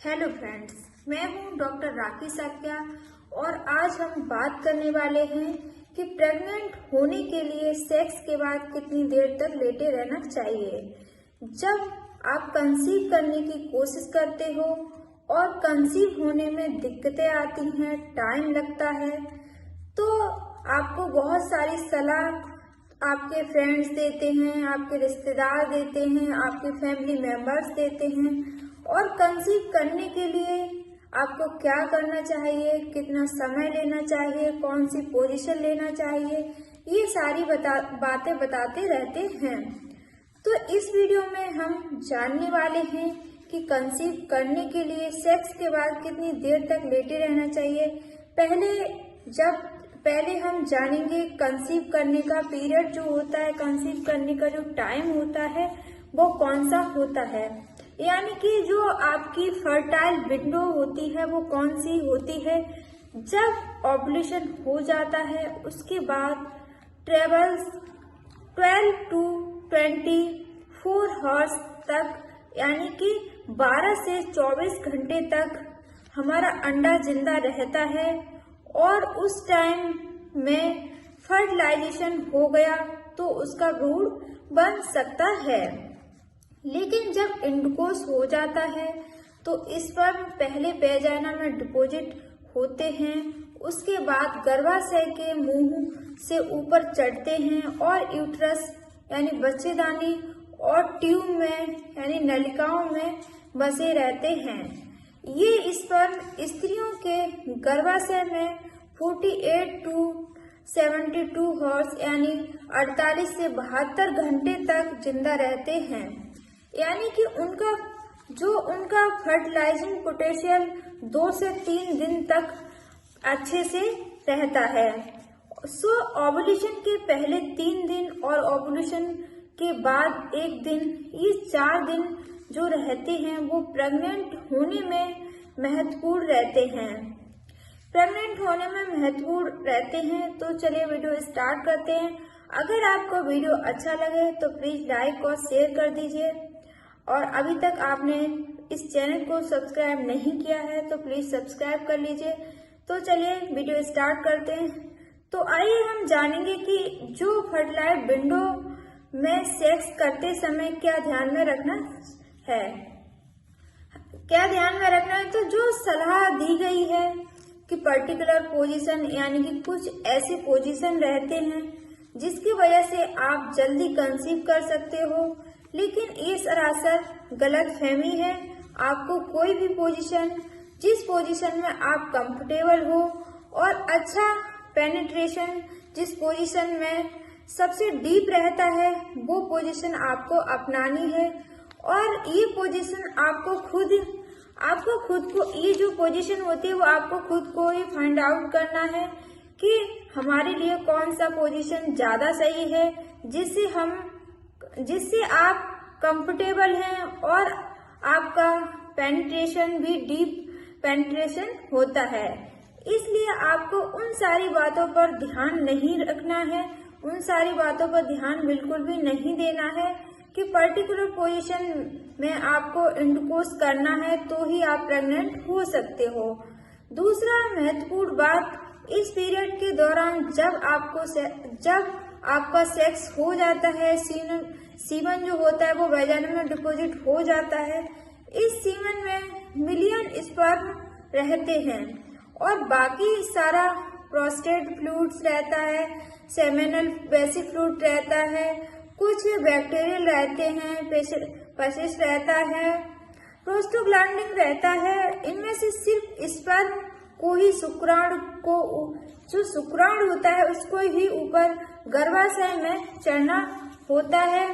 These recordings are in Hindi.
हेलो फ्रेंड्स, मैं हूं डॉक्टर राखी साक्या और आज हम बात करने वाले हैं कि प्रेग्नेंट होने के लिए सेक्स के बाद कितनी देर तक लेटे रहना चाहिए। जब आप कंसीव करने की कोशिश करते हो और कंसीव होने में दिक्कतें आती हैं, टाइम लगता है, तो आपको बहुत सारी सलाह आपके फ्रेंड्स देते हैं, आपके रिश्तेदार देते हैं, आपके फैमिली मेंबर्स देते हैं। और कंसीव करने के लिए आपको क्या करना चाहिए, कितना समय लेना चाहिए, कौन सी पोजीशन लेना चाहिए, ये सारी बातें बताते रहते हैं। तो इस वीडियो में हम जानने वाले हैं कि कंसीव करने के लिए सेक्स के बाद कितनी देर तक लेटे रहना चाहिए। पहले हम जानेंगे कंसीव करने का पीरियड जो होता है, कंसीव करने का जो टाइम होता है वो कौन सा होता है, यानी कि जो आपकी फर्टाइल विंडो होती है वो कौन सी होती है। जब ओव्यूलेशन हो जाता है उसके बाद ट्रेवल्स 12 to 24 आवर्स तक, यानी कि 12 से 24 घंटे तक हमारा अंडा जिंदा रहता है और उस टाइम में फर्टिलाइजेशन हो गया तो उसका भ्रूण बन सकता है। लेकिन जब इंटरकोर्स हो जाता है तो स्पर्म पहले वेजाइना में डिपॉजिट होते हैं, उसके बाद गर्भाशय के मुंह से ऊपर चढ़ते हैं और यूट्रस यानी बच्चेदानी और ट्यूब में यानी नलिकाओं में बसे रहते हैं। ये स्पर्म स्त्रियों के गर्भाशय में 48 to 72 आवर्स यानी 48 से 72 घंटे तक जिंदा रहते हैं, यानी कि उनका फर्टिलाइजिंग पोटेंशियल 2 से 3 दिन तक अच्छे से रहता है। ओव्यूलेशन के पहले 3 दिन और ओव्यूलेशन के बाद 1 दिन, ये 4 दिन जो रहते हैं वो प्रेग्नेंट होने में महत्वपूर्ण रहते हैं। तो चलिए वीडियो स्टार्ट करते हैं। अगर आपको वीडियो अच्छा लगे तो प्लीज लाइक और शेयर कर दीजिए और अभी तक आपने इस चैनल को सब्सक्राइब नहीं किया है तो प्लीज सब्सक्राइब कर लीजिए। तो चलिए वीडियो स्टार्ट करते हैं। तो आइए हम जानेंगे कि जो फर्टिलाइज विंडो में सेक्स करते समय क्या ध्यान में रखना है। तो जो सलाह दी गई है कि पर्टिकुलर पोजीशन, यानी कि कुछ ऐसे पोजीशन रहते हैं जिसकी वजह से आप जल्दी कंसीव कर सकते हो, लेकिन ये सरासर गलत फहमी है। आपको कोई भी पोजीशन, जिस पोजीशन में आप कंफर्टेबल हो और अच्छा पेनिट्रेशन, जिस पोजीशन में सबसे डीप रहता है, वो पोजीशन आपको अपनानी है। और ये पोजीशन आपको खुद को ये जो पोजीशन होती है वो आपको खुद को ही फाइंड आउट करना है कि हमारे लिए कौन सा पोजीशन ज्यादा सही है, जिससे आप कंफर्टेबल हैं और आपका पेनिट्रेशन भी डीप पेनिट्रेशन होता है। इसलिए आपको उन सारी बातों पर ध्यान नहीं रखना है, उन सारी बातों पर ध्यान बिल्कुल भी नहीं देना है कि पर्टिकुलर पोजीशन में आपको इंटरकोर्स करना है तो ही आप प्रेग्नेंट हो सकते हो। दूसरा महत्वपूर्ण बात, इस पीरियड के दौरान जब आपका सेक्स हो जाता है, सीमन जो होता है वो वेजाइना में डिपॉजिट हो जाता है। इस सीमन में मिलियन स्पर्म रहते हैं और बाकी सारा प्रोस्टेट फ्लूइड्स रहता है, सेमिनल बेसिक फ्लूइड रहता है, कुछ बैक्टीरियल रहते हैं, पेशिस रहता है, प्रोस्टोग्लैंडिन रहता है। इनमें से सिर्फ स्पर्म को ही जो शुक्राणु होता है उसको ही ऊपर गर्भाशय में चढ़ना होता है।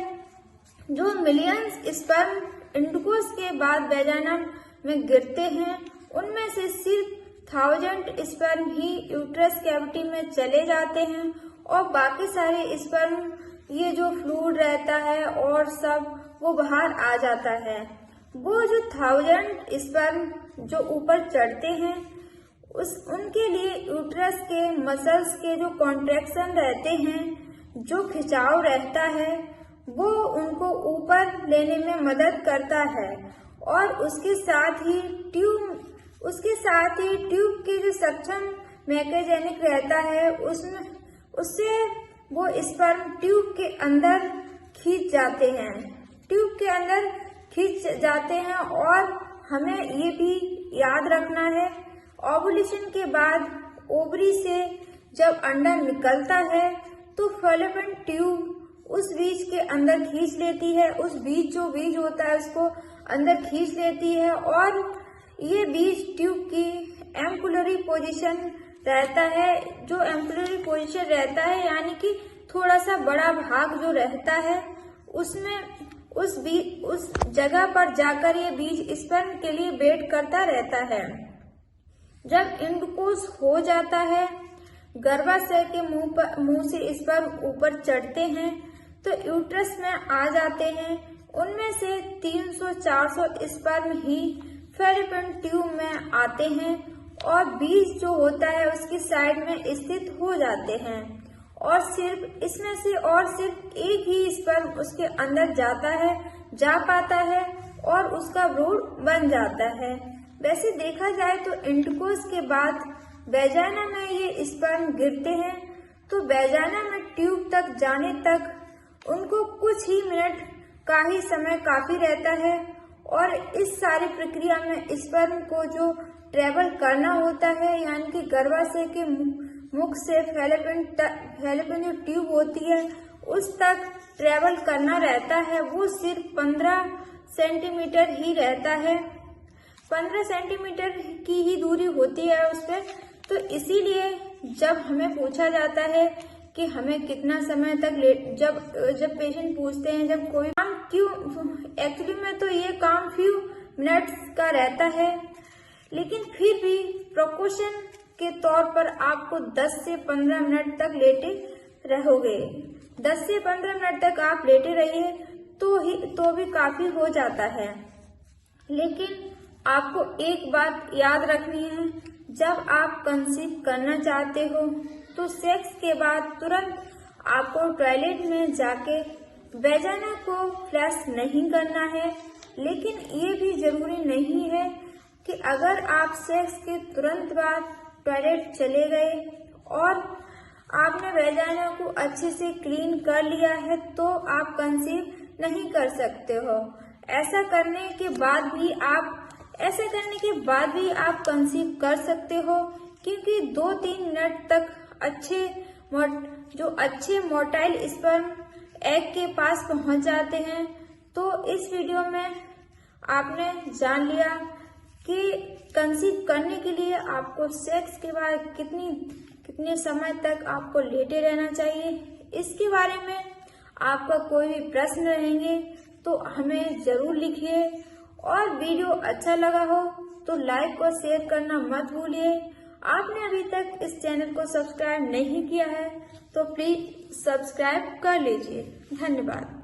जो मिलियंस स्पर्म इंटरकोर्स के बाद वेजाइना में गिरते हैं, उनमें से सिर्फ 1000 स्पर्म ही यूट्रस कैविटी में चले जाते हैं और बाकी सारे स्पर्म, ये जो फ्लूइड रहता है और सब, वो बाहर आ जाता है। वो जो 1000 स्पर्म जो ऊपर चढ़ते हैं उनके लिए यूट्रस के मसल्स के जो कॉन्ट्रैक्शन रहते हैं, जो खिंचाव रहता है, वो उनको ऊपर लेने में मदद करता है और उसके साथ ही ट्यूब के जो सक्शन मैकेनिज्म रहता है उससे वो स्पर्म ट्यूब के अंदर खींच जाते हैं और हमें ये भी याद रखना है, ओवुलेशन के बाद ओवरी से जब अंडा निकलता है तो फैलोपियन ट्यूब उस बीज के अंदर खींच लेती है, उस बीज होता है उसको अंदर खींच लेती है और ये बीज ट्यूब की एम्पुलरी पोजीशन रहता है। जो एम्पुलरी पोजीशन रहता है यानी कि थोड़ा सा बड़ा भाग जो रहता है उसमें उस जगह पर जाकर ये बीज स्पर्म के लिए वेट करता रहता है। जब इंटरकोर्स हो जाता है, गर्भाशय के मुंह से स्पर्म ऊपर चढ़ते हैं तो यूट्रस में आ जाते हैं। उनमें से 300-400 स्पर्म ही फैलोपियन ट्यूब में आते हैं और बीज जो होता है उसकी साइड में स्थित हो जाते हैं और इसमें से सिर्फ एक ही स्पर्म उसके अंदर जा पाता है और उसका ब्रूड बन जाता है। वैसे देखा जाए तो इंटरकोर्स के बाद वेजाइना में ये स्पर्म गिरते हैं तो वेजाइना में ट्यूब तक जाने तक उनको कुछ ही मिनट का ही समय काफी रहता है और इस सारी प्रक्रिया में स्पर्म को जो ट्रेवल करना होता है यानी कि गर्भाशय के मुख से फैलोपियन ट्यूब होती है उस तक ट्रेवल करना रहता है, वो सिर्फ 15 सेंटीमीटर ही रहता है। 15 सेंटीमीटर की ही दूरी होती है उस पर। तो इसीलिए जब हमें पूछा जाता है कि हमें कितना समय तक जब पेशेंट पूछते हैं जब कोई काम क्यों, एक्चुअली में तो ये काम फ्यू मिनट्स का रहता है, लेकिन फिर भी प्रिकॉशन के तौर पर आपको 10 से 15 मिनट तक लेटे रहोगे। 10 से 15 मिनट तक आप लेटे रहिए तो भी काफी हो जाता है। लेकिन आपको एक बात याद रखनी है, जब आप कंसीव करना चाहते हो तो सेक्स के बाद तुरंत आपको टॉयलेट में जाके वेजाइना को फ्लश नहीं करना है। लेकिन ये भी जरूरी नहीं है कि अगर आप सेक्स के तुरंत बाद टॉयलेट चले गए और आपने वेजाइना को अच्छे से क्लीन कर लिया है तो आप कंसीव नहीं कर सकते हो। ऐसा करने के बाद भी आप कंसीव कर सकते हो, क्योंकि 2-3 मिनट तक अच्छे मोटाइल स्पर्म एग के पास पहुंच जाते हैं। तो इस वीडियो में आपने जान लिया कि कंसीव करने के लिए आपको सेक्स के बाद कितने समय तक आपको लेटे रहना चाहिए। इसके बारे में आपका कोई भी प्रश्न रहेंगे तो हमें जरूर लिखिए और वीडियो अच्छा लगा हो तो लाइक और शेयर करना मत भूलिए। आपने अभी तक इस चैनल को सब्सक्राइब नहीं किया है तो प्लीज सब्सक्राइब कर लीजिए। धन्यवाद।